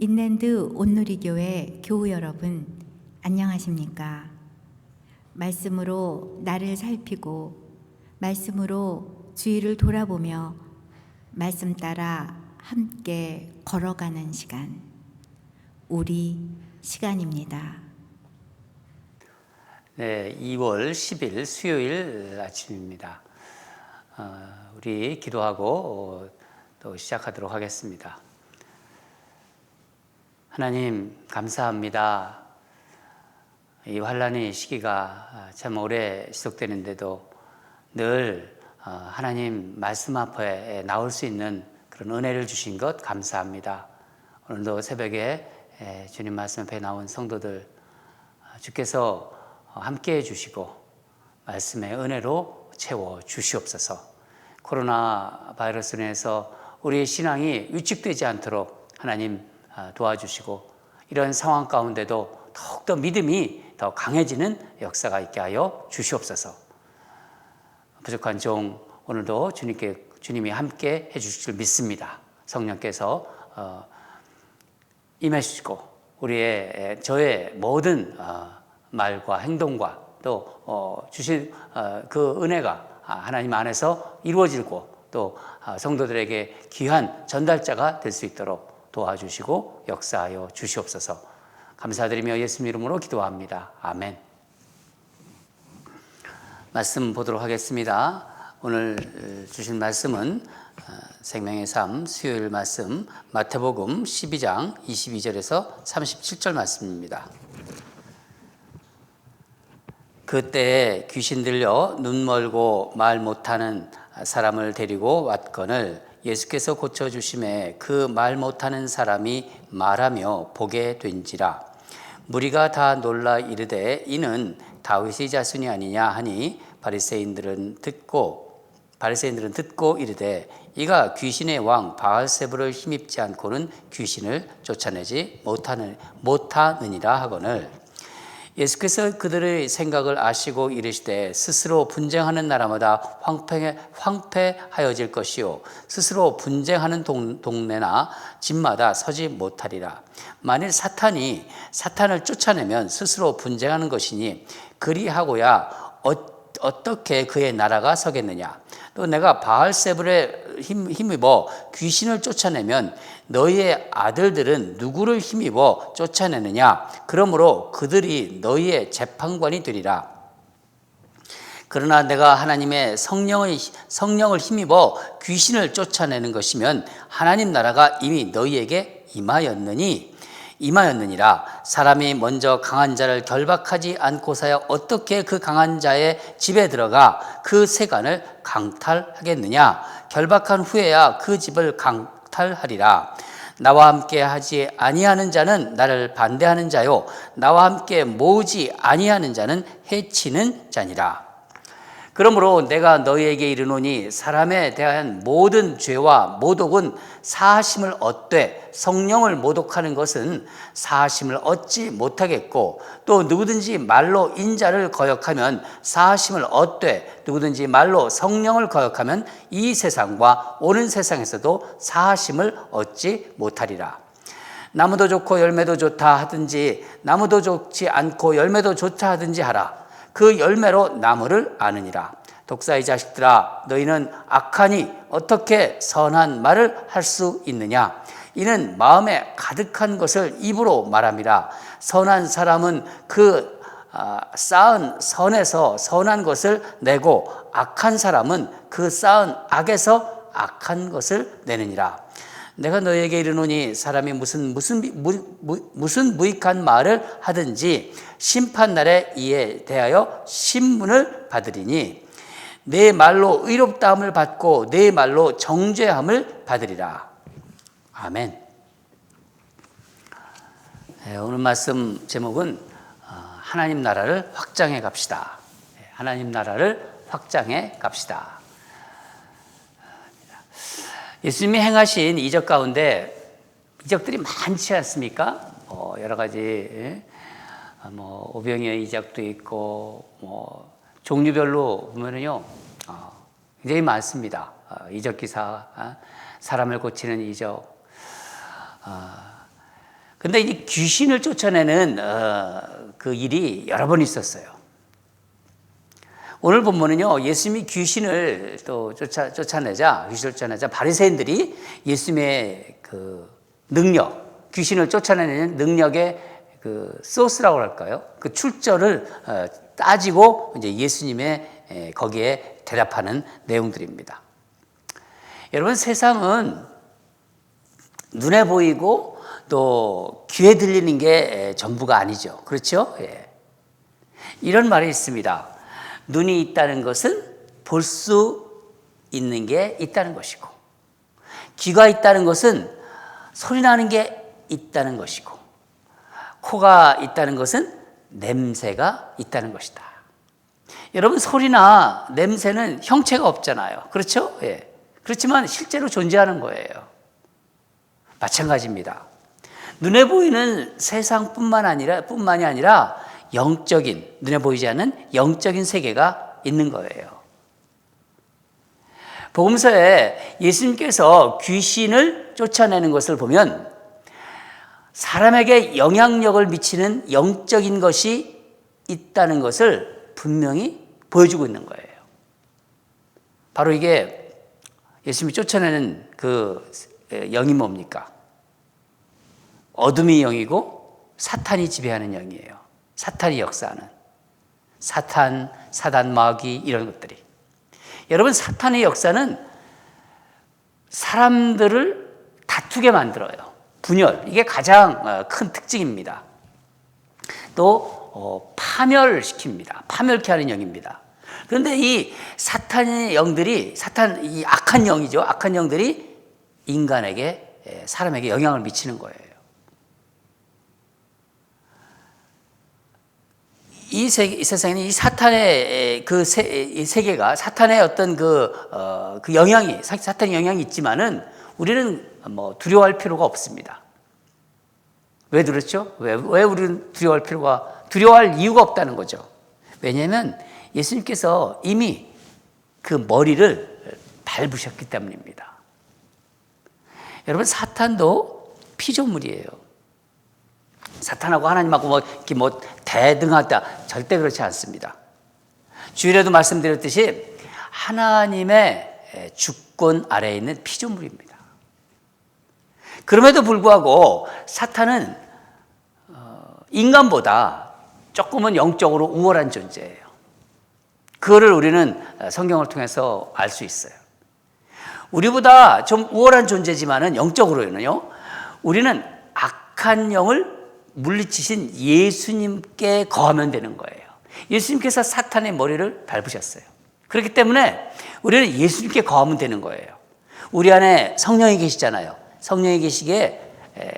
인랜드 온누리교회 교우 여러분, 안녕하십니까? 말씀으로 나를 살피고 말씀으로 주위를 돌아보며 말씀 따라 함께 걸어가는 시간, 우리 시간입니다. 네, 2월 10일 수요일 아침입니다. 우리 기도하고 또 시작하도록 하겠습니다. 하나님 감사합니다. 이 환난의 시기가 참 오래 지속되는데도 늘 하나님 말씀 앞에 나올 수 있는 그런 은혜를 주신 것 감사합니다. 오늘도 새벽에 주님 말씀 앞에 나온 성도들 주께서 함께해 주시고 말씀의 은혜로 채워 주시옵소서. 코로나 바이러스로 인해서 우리의 신앙이 위축되지 않도록 하나님 도와주시고 이런 상황 가운데도 더욱더 믿음이 더 강해지는 역사가 있게 하여 주시옵소서. 부족한 종 오늘도 주님이 함께 해주실 줄 믿습니다. 성령께서 임해주시고 저의 모든 말과 행동과 또 주신 그 은혜가 하나님 안에서 이루어지고 또 성도들에게 귀한 전달자가 될 수 있도록 도와주시고 역사하여 주시옵소서. 감사드리며 예수님 이름으로 기도합니다. 아멘. 말씀 보도록 하겠습니다. 오늘 주신 말씀은 생명의 삶 수요일 말씀 마태복음 12장 22절에서 37절 말씀입니다. 그때에 귀신 들려 눈 멀고 말 못하는 사람을 데리고 왔거늘 예수께서 고쳐주심에 그 말 못하는 사람이 말하며 보게 된지라. 무리가 다 놀라 이르되 이는 다윗의 자손이 아니냐 하니 바리새인들은 듣고 이르되 이가 귀신의 왕 바알세불을 힘입지 않고는 귀신을 쫓아내지 못하느니라 하거늘 예수께서 그들의 생각을 아시고 이르시되 스스로 분쟁하는 나라마다 황폐하여질 것이요 스스로 분쟁하는 동네나 집마다 서지 못하리라. 만일 사탄을 쫓아내면 스스로 분쟁하는 것이니 그리하고야 어떻게 그의 나라가 서겠느냐. 또 내가 바알세불에 힘입어 귀신을 쫓아내면 너희의 아들들은 누구를 힘입어 쫓아내느냐. 그러므로 그들이 너희의 재판관이 되리라. 그러나 내가 하나님의 성령을 힘입어 귀신을 쫓아내는 것이면 하나님 나라가 이미 너희에게 임하였느니라. 사람이 먼저 강한 자를 결박하지 않고서야 어떻게 그 강한 자의 집에 들어가 그 세간을 강탈하겠느냐. 결박한 후에야 그 집을 강탈하리라. 나와 함께 하지 아니하는 자는 나를 반대하는 자요 나와 함께 모으지 아니하는 자는 해치는 자니라. 그러므로 내가 너희에게 이르노니 사람에 대한 모든 죄와 모독은 사하심을 얻되 성령을 모독하는 것은 사하심을 얻지 못하겠고 또 누구든지 말로 인자를 거역하면 사하심을 얻되 누구든지 말로 성령을 거역하면 이 세상과 오는 세상에서도 사하심을 얻지 못하리라. 나무도 좋고 열매도 좋다 하든지 나무도 좋지 않고 열매도 좋다 하든지 하라. 그 열매로 나무를 아느니라. 독사의 자식들아 너희는 악하니 어떻게 선한 말을 할 수 있느냐. 이는 마음에 가득한 것을 입으로 말함이라. 선한 사람은 그 쌓은 선에서 선한 것을 내고 악한 사람은 그 쌓은 악에서 악한 것을 내느니라. 내가 너희에게 이르노니 사람이 무슨 무익한 말을 하든지 심판날에 이에 대하여 신문을 받으리니 내 말로 의롭다함을 받고 내 말로 정죄함을 받으리라. 아멘. 오늘 말씀 제목은 하나님 나라를 확장해 갑시다. 하나님 나라를 확장해 갑시다. 예수님이 행하신 이적 가운데 이적들이 많지 않습니까? 여러 가지 오병이의 이적도 있고 종류별로 보면은요 굉장히 많습니다. 이적 기사, 사람을 고치는 이적, 근데 이 귀신을 쫓아내는 그 일이 여러 번 있었어요. 오늘 본문은요, 예수님이 귀신을 또 쫓아내자 바리새인들이 예수님의 그 능력, 귀신을 쫓아내는 능력의 그 소스라고 할까요? 그 출처를 따지고 이제 예수님의 거기에 대답하는 내용들입니다. 여러분, 세상은 눈에 보이고 또 귀에 들리는 게 전부가 아니죠. 그렇죠? 예. 이런 말이 있습니다. 눈이 있다는 것은 볼 수 있는 게 있다는 것이고, 귀가 있다는 것은 소리 나는 게 있다는 것이고, 코가 있다는 것은 냄새가 있다는 것이다. 여러분, 소리나 냄새는 형체가 없잖아요. 그렇죠? 예. 그렇지만 실제로 존재하는 거예요. 마찬가지입니다. 눈에 보이는 세상뿐만이 아니라 영적인, 눈에 보이지 않는 영적인 세계가 있는 거예요. 복음서에 예수님께서 귀신을 쫓아내는 것을 보면 사람에게 영향력을 미치는 영적인 것이 있다는 것을 분명히 보여주고 있는 거예요. 바로 이게 예수님이 쫓아내는 그 영이 뭡니까? 어둠의 영이고 사탄이 지배하는 영이에요. 사탄이 역사하는 사단, 마귀 이런 것들이. 여러분, 사탄의 역사는 사람들을 다투게 만들어요. 분열, 이게 가장 큰 특징입니다. 또 파멸시킵니다. 파멸케 하는 영입니다. 그런데 이 사탄의 영들이, 이 악한 영이죠. 악한 영들이 인간에게, 사람에게 영향을 미치는 거예요. 이 세상에는 이 사탄의 이 세계가, 사탄의 어떤 그 영향이, 사탄의 영향이 있지만은 우리는 뭐 두려워할 필요가 없습니다. 왜 그렇죠? 왜 우리는 두려워할 이유가 없다는 거죠. 왜냐하면 예수님께서 이미 그 머리를 밟으셨기 때문입니다. 여러분, 사탄도 피조물이에요. 사탄하고 하나님하고 이렇게 대등하다, 절대 그렇지 않습니다. 주일에도 말씀드렸듯이 하나님의 주권 아래에 있는 피조물입니다. 그럼에도 불구하고 사탄은 인간보다 조금은 영적으로 우월한 존재예요. 그거를 우리는 성경을 통해서 알 수 있어요. 우리보다 좀 우월한 존재지만은 영적으로는요, 우리는 악한 영을 물리치신 예수님께 거하면 되는 거예요. 예수님께서 사탄의 머리를 밟으셨어요. 그렇기 때문에 우리는 예수님께 거하면 되는 거예요. 우리 안에 성령이 계시잖아요. 성령이 계시기에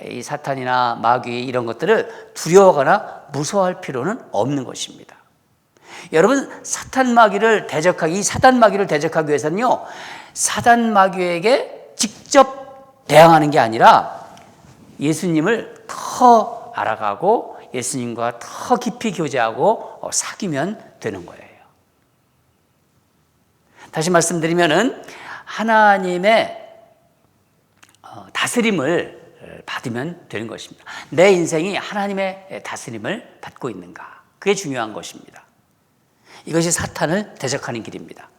이 사탄이나 마귀 이런 것들을 두려워하거나 무서워할 필요는 없는 것입니다. 여러분, 사탄 마귀를 대적하기 위해서는요, 사단 마귀에게 직접 대항하는 게 아니라 예수님을 더 알아가고 예수님과 더 깊이 교제하고 사귀면 되는 거예요. 다시 말씀드리면은 하나님의 다스림을 받으면 되는 것입니다. 내 인생이 하나님의 다스림을 받고 있는가? 그게 중요한 것입니다. 이것이 사탄을 대적하는 길입니다.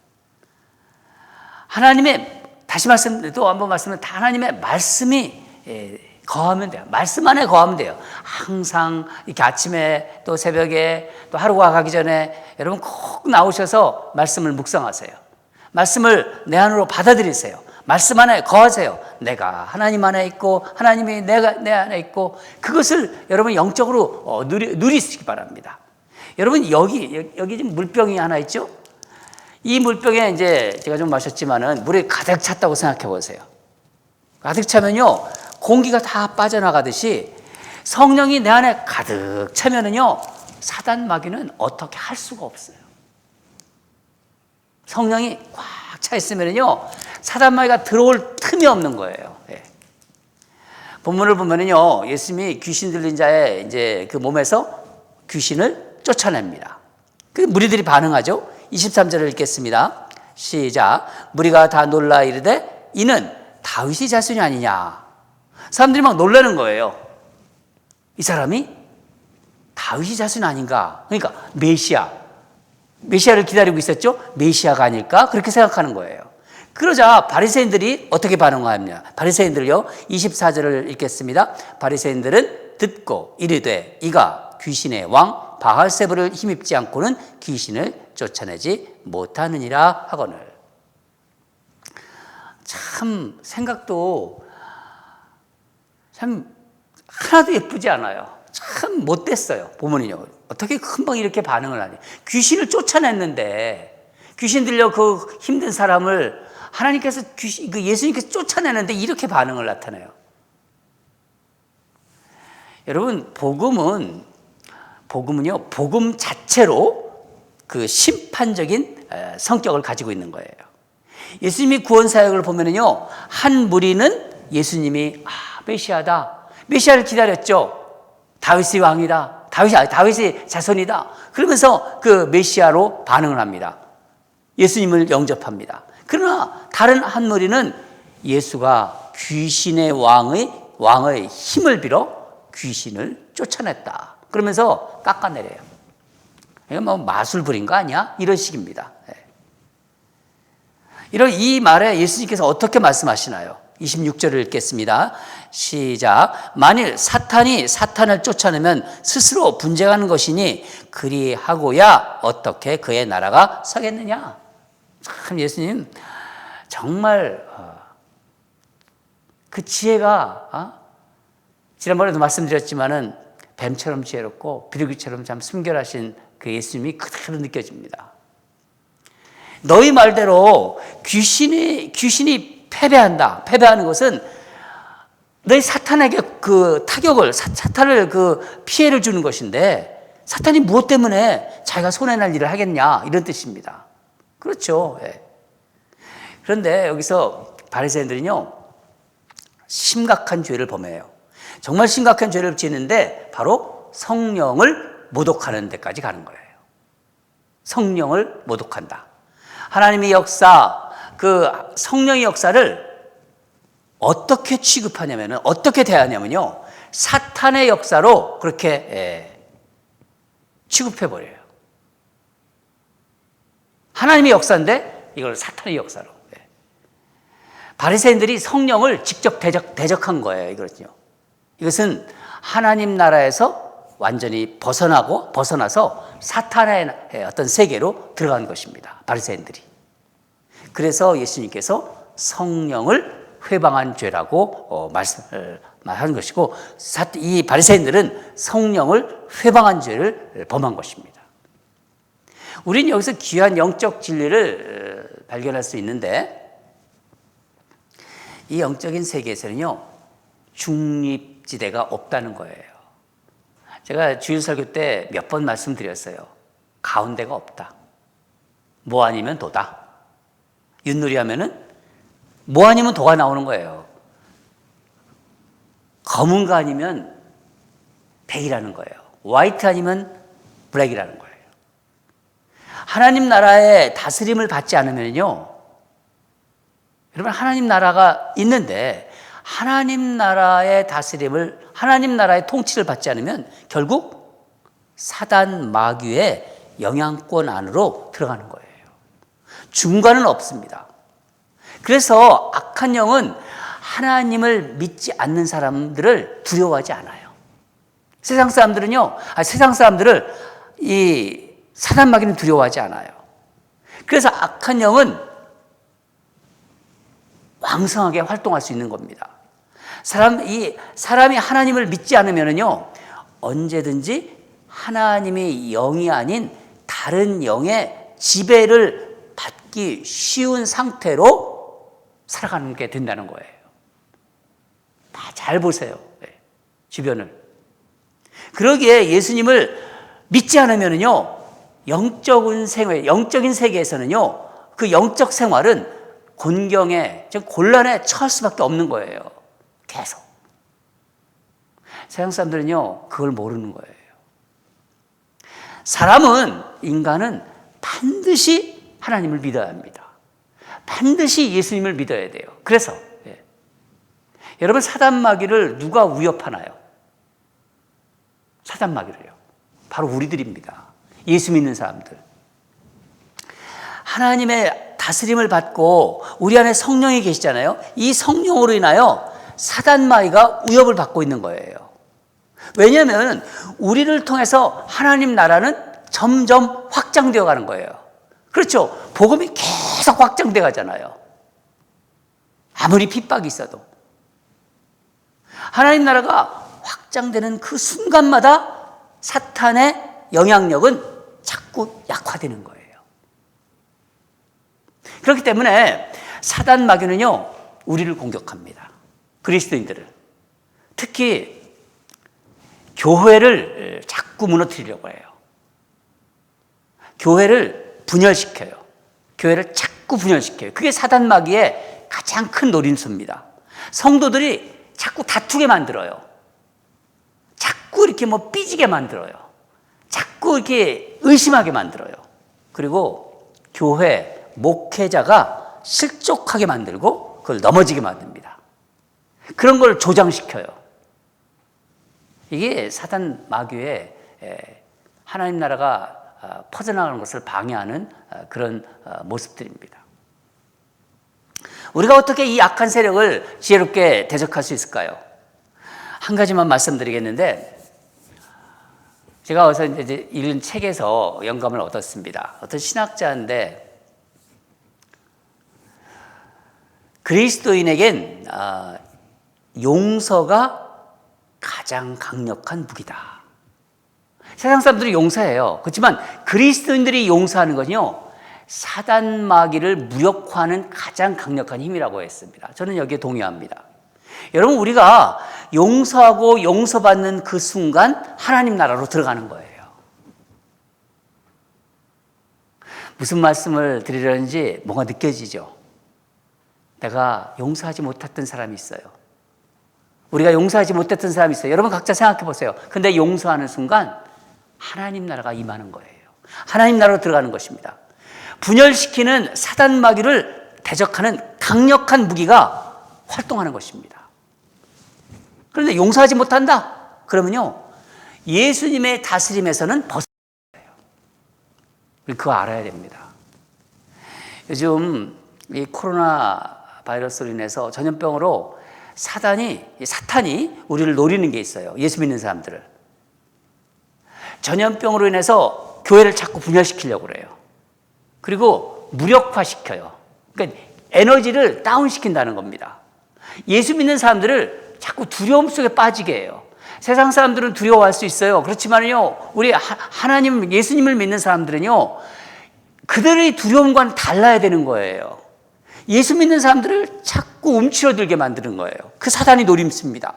또 한번 말씀드리면 하나님의 말씀이 거하면 돼요. 말씀 안에 거하면 돼요. 항상 이렇게 아침에 또 새벽에 또 하루가 가기 전에 여러분 꼭 나오셔서 말씀을 묵상하세요. 말씀을 내 안으로 받아들이세요. 말씀 안에 거하세요. 내가 하나님 안에 있고 하나님이 내 안에 있고 그것을 여러분 영적으로 누리시기 바랍니다. 여러분 여기 지금 물병이 하나 있죠? 이 물병에 이제 제가 좀 마셨지만은 물이 가득 찼다고 생각해 보세요. 가득 차면요, 공기가 다 빠져나가듯이 성령이 내 안에 가득 차면은요, 사단 마귀는 어떻게 할 수가 없어요. 성령이 꽉 차 있으면은요, 사단 마귀가 들어올 틈이 없는 거예요. 예. 본문을 보면은요, 예수님이 귀신 들린 자의 이제 그 몸에서 귀신을 쫓아냅니다. 그 무리들이 반응하죠. 23절을 읽겠습니다. 시작. 무리가 다 놀라 이르되 이는 다윗의 자손이 아니냐. 사람들이 막 놀라는 거예요. 이 사람이 다윗의 자손 아닌가? 그러니까 메시아를 기다리고 있었죠? 메시아가 아닐까? 그렇게 생각하는 거예요. 그러자 바리새인들이 어떻게 반응하느냐? 바리새인들요, 24절을 읽겠습니다. 바리새인들은 듣고 이르되 이가 귀신의 왕 바알세불을 힘입지 않고는 귀신을 쫓아내지 못하느니라 하거늘. 참 생각도 참 하나도 예쁘지 않아요. 참 못됐어요. 보면은요, 어떻게 금방 이렇게 반응을 하냐. 귀신을 쫓아냈는데, 귀신 들려 그 힘든 사람을 하나님께서 예수님께서 쫓아내는데 이렇게 반응을 나타내요. 여러분, 복음은요, 복음 자체로 그 심판적인 성격을 가지고 있는 거예요. 예수님이 구원 사역을 보면은요, 한 무리는 예수님이 메시아다, 메시아를 기다렸죠. 다윗의 왕이다, 다윗의 자손이다. 그러면서 그 메시아로 반응을 합니다. 예수님을 영접합니다. 그러나 다른 한 무리는 예수가 귀신의 왕의 힘을 빌어 귀신을 쫓아냈다. 그러면서 깎아내려요. 이건 뭐 마술 부린 거 아니야? 이런 식입니다. 이런 이 말에 예수님께서 어떻게 말씀하시나요? 26절을 읽겠습니다. 시작. 만일 사탄이 사탄을 쫓아내면 스스로 분쟁하는 것이니 그리하고야 어떻게 그의 나라가 서겠느냐. 참 예수님 정말 그 지혜가 지난번에도 말씀드렸지만은 뱀처럼 지혜롭고 비둘기처럼 참 순결하신 그 예수님이 그대로 느껴집니다. 너희 말대로 귀신이 패배하는 것은 너희 사탄에게 그 타격을, 사탄을 그 피해를 주는 것인데, 사탄이 무엇 때문에 자기가 손해날 일을 하겠냐, 이런 뜻입니다. 그렇죠. 그런데 여기서 바리새인들은요, 심각한 죄를 범해요. 정말 심각한 죄를 지는데 바로 성령을 모독하는 데까지 가는 거예요. 성령을 모독한다. 하나님의 역사, 그 성령의 역사를 어떻게 취급하냐면은, 어떻게 대하냐면요, 사탄의 역사로 그렇게 취급해버려요. 하나님의 역사인데 이걸 사탄의 역사로. 바리새인들이 성령을 직접 대적한 거예요. 이것은 하나님 나라에서 완전히 벗어나서 사탄의 어떤 세계로 들어간 것입니다. 바리새인들이. 그래서 예수님께서 성령을 회방한 죄라고 말하는 것이고, 이 바리새인들은 성령을 회방한 죄를 범한 것입니다. 우리는 여기서 귀한 영적 진리를 발견할 수 있는데, 이 영적인 세계에서는요, 중립지대가 없다는 거예요. 제가 주일 설교 때 몇 번 말씀드렸어요. 가운데가 없다. 뭐 아니면 도다. 윷놀이 하면은 뭐 아니면 도가 나오는 거예요. 검은 거 아니면 백이라는 거예요. 화이트 아니면 블랙이라는 거예요. 하나님 나라의 다스림을 받지 않으면요, 여러분, 하나님 나라가 있는데 하나님 나라의 다스림을, 하나님 나라의 통치를 받지 않으면 결국 사단 마귀의 영향권 안으로 들어가는 거예요. 중간은 없습니다. 그래서 악한 영은 하나님을 믿지 않는 사람들을 두려워하지 않아요. 세상 사람들을 이 사단 마귀는 두려워하지 않아요. 그래서 악한 영은 왕성하게 활동할 수 있는 겁니다. 사람이 하나님을 믿지 않으면요, 언제든지 하나님의 영이 아닌 다른 영의 지배를 받기 쉬운 상태로 살아가는 게 된다는 거예요. 다 잘 보세요. 주변을. 그러기에 예수님을 믿지 않으면요, 영적인 세계에서는요, 그 영적 생활은 곤경에, 곤란에 처할 수밖에 없는 거예요. 계속. 세상 사람들은요, 그걸 모르는 거예요. 인간은 반드시 하나님을 믿어야 합니다. 반드시 예수님을 믿어야 돼요. 그래서 여러분, 사단 마귀를 누가 위협하나요? 사단 마귀를요. 바로 우리들입니다. 예수 믿는 사람들. 하나님의 다스림을 받고 우리 안에 성령이 계시잖아요. 이 성령으로 인하여 사단 마귀가 위협을 받고 있는 거예요. 왜냐하면 우리를 통해서 하나님 나라는 점점 확장되어 가는 거예요. 그렇죠. 복음이 계속 확장돼 가잖아요. 아무리 핍박이 있어도. 하나님 나라가 확장되는 그 순간마다 사탄의 영향력은 자꾸 약화되는 거예요. 그렇기 때문에 사단 마귀는요, 우리를 공격합니다. 그리스도인들을. 특히 교회를 자꾸 무너뜨리려고 해요. 교회를 분열시켜요. 교회를 자꾸 분열시켜요. 그게 사단 마귀의 가장 큰 노림수입니다. 성도들이 자꾸 다투게 만들어요. 자꾸 이렇게 삐지게 만들어요. 자꾸 이렇게 의심하게 만들어요. 그리고 교회 목회자가 실족하게 만들고 그걸 넘어지게 만듭니다. 그런 걸 조장시켜요. 이게 사단 마귀의 하나님 나라가 퍼져나가는 것을 방해하는 그런 모습들입니다. 우리가 어떻게 이 악한 세력을 지혜롭게 대적할 수 있을까요? 한 가지만 말씀드리겠는데, 제가 어서 이제 읽은 책에서 영감을 얻었습니다. 어떤 신학자인데, 그리스도인에겐 용서가 가장 강력한 무기다. 세상 사람들이 용서해요. 그렇지만 그리스도인들이 용서하는 것은요, 사단 마귀를 무력화하는 가장 강력한 힘이라고 했습니다. 저는 여기에 동의합니다. 여러분, 우리가 용서하고 용서받는 그 순간 하나님 나라로 들어가는 거예요. 무슨 말씀을 드리려는지 뭔가 느껴지죠? 내가 용서하지 못했던 사람이 있어요. 우리가 용서하지 못했던 사람이 있어요. 여러분 각자 생각해 보세요. 근데 용서하는 순간 하나님 나라가 임하는 거예요. 하나님 나라로 들어가는 것입니다. 분열시키는 사단 마귀를 대적하는 강력한 무기가 활동하는 것입니다. 그런데 용서하지 못한다? 그러면요, 예수님의 다스림에서는 벗어나야 돼요. 그거 알아야 됩니다. 요즘 이 코로나 바이러스로 인해서 전염병으로 사탄이 우리를 노리는 게 있어요. 예수 믿는 사람들을. 전염병으로 인해서 교회를 자꾸 분열시키려고 그래요. 그리고 무력화시켜요. 그러니까 에너지를 다운시킨다는 겁니다. 예수 믿는 사람들을 자꾸 두려움 속에 빠지게 해요. 세상 사람들은 두려워할 수 있어요. 그렇지만요, 우리 하나님, 예수님을 믿는 사람들은요, 그들의 두려움과는 달라야 되는 거예요. 예수 믿는 사람들을 자꾸 움츠러들게 만드는 거예요. 그 사단이 노림수입니다.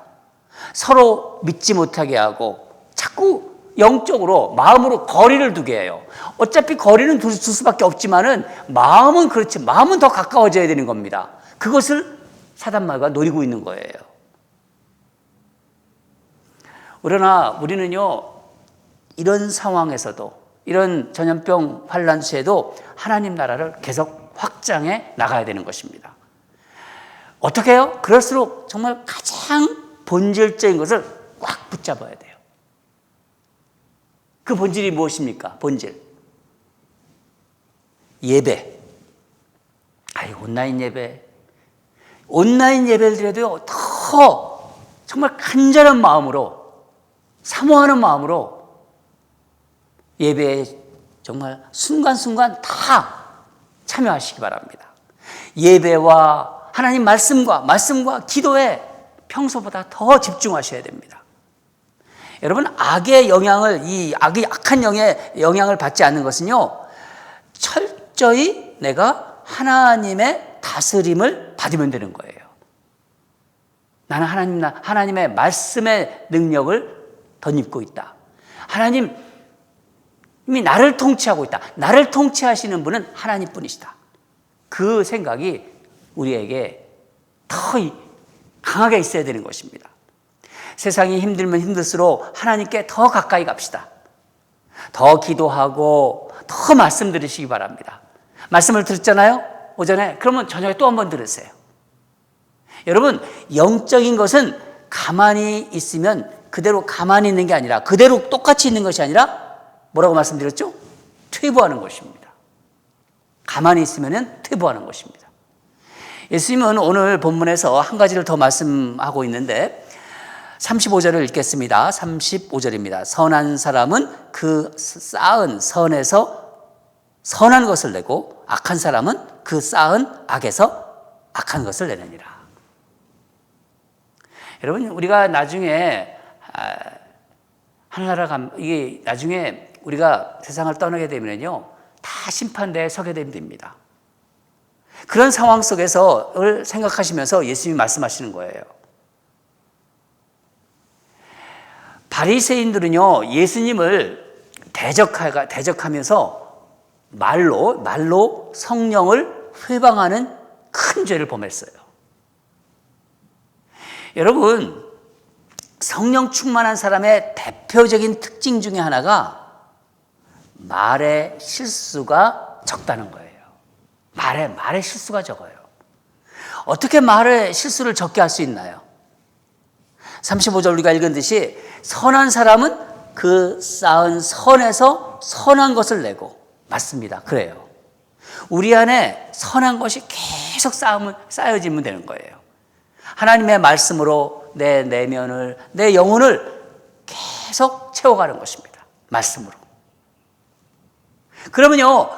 서로 믿지 못하게 하고 자꾸 영적으로, 마음으로 거리를 두게 해요. 어차피 거리는 둘 수밖에 없지만은 마음은 그렇지, 마음은 더 가까워져야 되는 겁니다. 그것을 사단 마귀가 노리고 있는 거예요. 그러나 우리는요, 이런 상황에서도, 이런 전염병 환란 시에도 하나님 나라를 계속 확장해 나가야 되는 것입니다. 어떻게 해요? 그럴수록 정말 가장 본질적인 것을 꽉 붙잡아야 돼요. 그 본질이 무엇입니까? 본질. 예배. 온라인 예배. 온라인 예배를 드려도요, 더 정말 간절한 마음으로, 사모하는 마음으로 예배에 정말 순간순간 다 참여하시기 바랍니다. 예배와 하나님 말씀과 기도에 평소보다 더 집중하셔야 됩니다. 여러분, 악의 영향을, 악한 영의 영향을 받지 않는 것은요, 철저히 내가 하나님의 다스림을 받으면 되는 거예요. 나는 하나님의 말씀의 능력을 덧입고 있다. 하나님이 나를 통치하고 있다. 나를 통치하시는 분은 하나님 뿐이시다. 그 생각이 우리에게 더 강하게 있어야 되는 것입니다. 세상이 힘들면 힘들수록 하나님께 더 가까이 갑시다. 더 기도하고 더 말씀 들으시기 바랍니다. 말씀을 들었잖아요? 오전에. 그러면 저녁에 또 한 번 들으세요. 여러분, 영적인 것은 가만히 있으면 그대로 가만히 있는 게 아니라, 그대로 똑같이 있는 것이 아니라 뭐라고 말씀드렸죠? 퇴보하는 것입니다. 가만히 있으면 퇴보하는 것입니다. 예수님은 오늘 본문에서 한 가지를 더 말씀하고 있는데 35절을 읽겠습니다. 35절입니다. 선한 사람은 그 쌓은 선에서 선한 것을 내고 악한 사람은 그 쌓은 악에서 악한 것을 내느니라. 여러분, 우리가 나중에 하늘나라 이게 나중에 우리가 세상을 떠나게 되면요, 다 심판대에 서게 됩니다. 그런 상황 속에서를 생각하시면서 예수님이 말씀하시는 거예요. 바리새인들은요, 예수님을 대적하면서 말로 성령을 회방하는 큰 죄를 범했어요. 여러분, 성령 충만한 사람의 대표적인 특징 중에 하나가 말의 실수가 적다는 거예요. 말의 실수가 적어요. 어떻게 말의 실수를 적게 할 수 있나요? 35절 우리가 읽은 듯이 선한 사람은 그 쌓은 선에서 선한 것을 내고, 맞습니다. 그래요. 우리 안에 선한 것이 계속 쌓여지면 되는 거예요. 하나님의 말씀으로 내 내면을, 내 영혼을 계속 채워가는 것입니다. 말씀으로. 그러면요,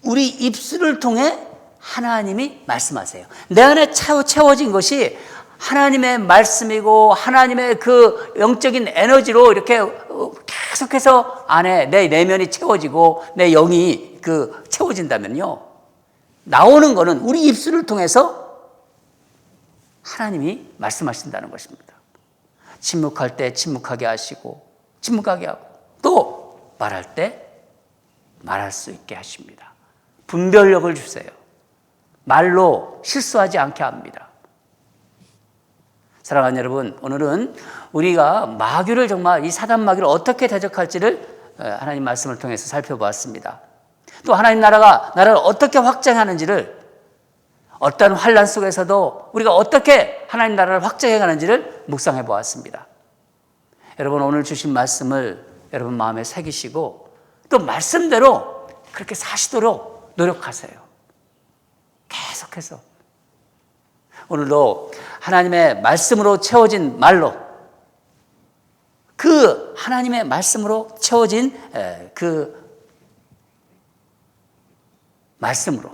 우리 입술을 통해 하나님이 말씀하세요. 내 안에 채워진 것이 하나님의 말씀이고 하나님의 그 영적인 에너지로 이렇게 계속해서 안에 내 내면이 채워지고 내 영이 채워진다면요, 나오는 거는 우리 입술을 통해서 하나님이 말씀하신다는 것입니다. 침묵할 때 침묵하게 하시고, 침묵하게 하고, 또 말할 때 말할 수 있게 하십니다. 분별력을 주세요. 말로 실수하지 않게 합니다. 사랑하는 여러분, 오늘은 우리가 마귀를 정말, 이 사단 마귀를 어떻게 대적할지를 하나님 말씀을 통해서 살펴보았습니다. 또 하나님 나라를 어떻게 확장하는지를, 어떤 환난 속에서도 우리가 어떻게 하나님 나라를 확장해 가는지를 묵상해 보았습니다. 여러분, 오늘 주신 말씀을 여러분 마음에 새기시고 또 말씀대로 그렇게 사시도록 노력하세요. 계속해서. 오늘도 하나님의 말씀으로 채워진 말로, 그 하나님의 말씀으로 채워진 그 말씀으로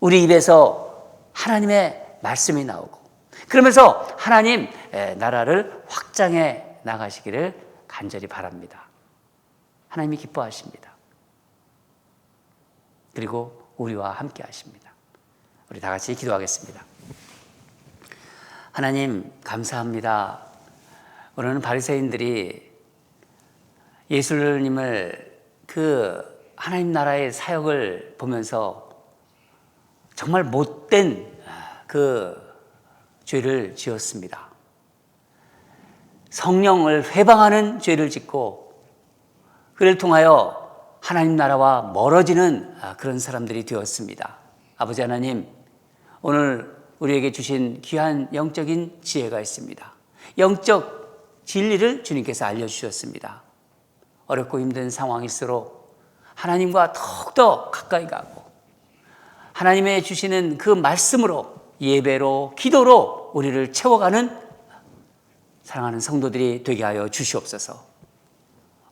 우리 입에서 하나님의 말씀이 나오고, 그러면서 하나님 나라를 확장해 나가시기를 간절히 바랍니다. 하나님이 기뻐하십니다. 그리고 우리와 함께 하십니다. 우리 다 같이 기도하겠습니다. 하나님, 감사합니다. 오늘은 바리새인들이 예수님을 그 하나님 나라의 사역을 보면서 정말 못된 그 죄를 지었습니다. 성령을 회방하는 죄를 짓고, 그를 통하여 하나님 나라와 멀어지는 그런 사람들이 되었습니다. 아버지 하나님, 오늘 우리에게 주신 귀한 영적인 지혜가 있습니다. 영적 진리를 주님께서 알려주셨습니다. 어렵고 힘든 상황일수록 하나님과 더욱더 가까이 가고, 하나님의 주시는 그 말씀으로, 예배로, 기도로 우리를 채워가는 사랑하는 성도들이 되게 하여 주시옵소서.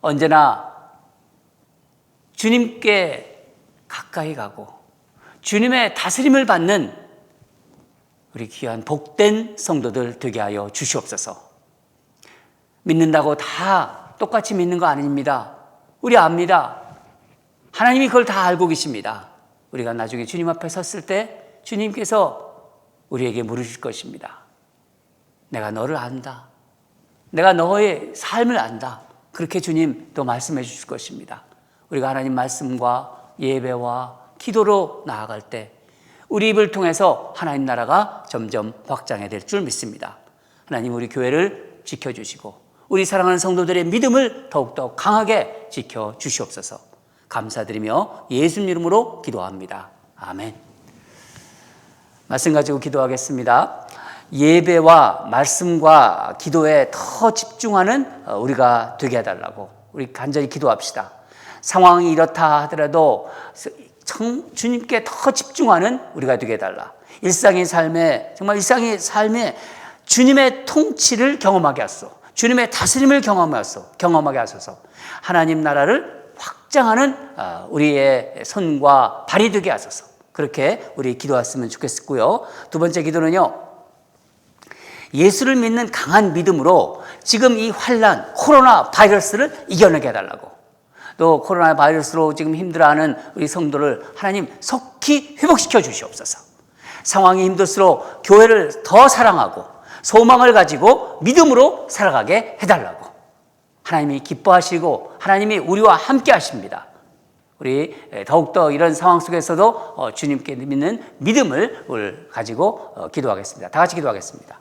언제나 주님께 가까이 가고 주님의 다스림을 받는 우리 귀한 복된 성도들 되게 하여 주시옵소서. 믿는다고 다 똑같이 믿는 거 아닙니다. 우리 압니다. 하나님이 그걸 다 알고 계십니다. 우리가 나중에 주님 앞에 섰을 때 주님께서 우리에게 물으실 것입니다. 내가 너를 안다. 내가 너의 삶을 안다. 그렇게 주님 또 말씀해 주실 것입니다. 우리가 하나님 말씀과 예배와 기도로 나아갈 때 우리 입을 통해서 하나님 나라가 점점 확장해 될 줄 믿습니다. 하나님, 우리 교회를 지켜주시고 우리 사랑하는 성도들의 믿음을 더욱더 강하게 지켜주시옵소서. 감사드리며 예수님 이름으로 기도합니다. 아멘. 말씀 가지고 기도하겠습니다. 예배와 말씀과 기도에 더 집중하는 우리가 되게 해달라고 우리 간절히 기도합시다. 상황이 이렇다 하더라도 주님께 더 집중하는 우리가 되게 해달라. 일상의 삶에 정말 일상의 삶에 주님의 통치를 경험하게 하소서. 주님의 다스림을 경험하게 하소서. 하나님 나라를 확장하는 우리의 손과 발이 되게 하소서. 그렇게 우리 기도했으면 좋겠고요. 두 번째 기도는요, 예수를 믿는 강한 믿음으로 지금 이 환난, 코로나 바이러스를 이겨내게 해달라고. 또 코로나 바이러스로 지금 힘들어하는 우리 성도를 하나님 속히 회복시켜 주시옵소서. 상황이 힘들수록 교회를 더 사랑하고 소망을 가지고 믿음으로 살아가게 해달라고. 하나님이 기뻐하시고 하나님이 우리와 함께 하십니다. 우리 더욱더 이런 상황 속에서도 주님께 믿는 믿음을 가지고 기도하겠습니다. 다 같이 기도하겠습니다.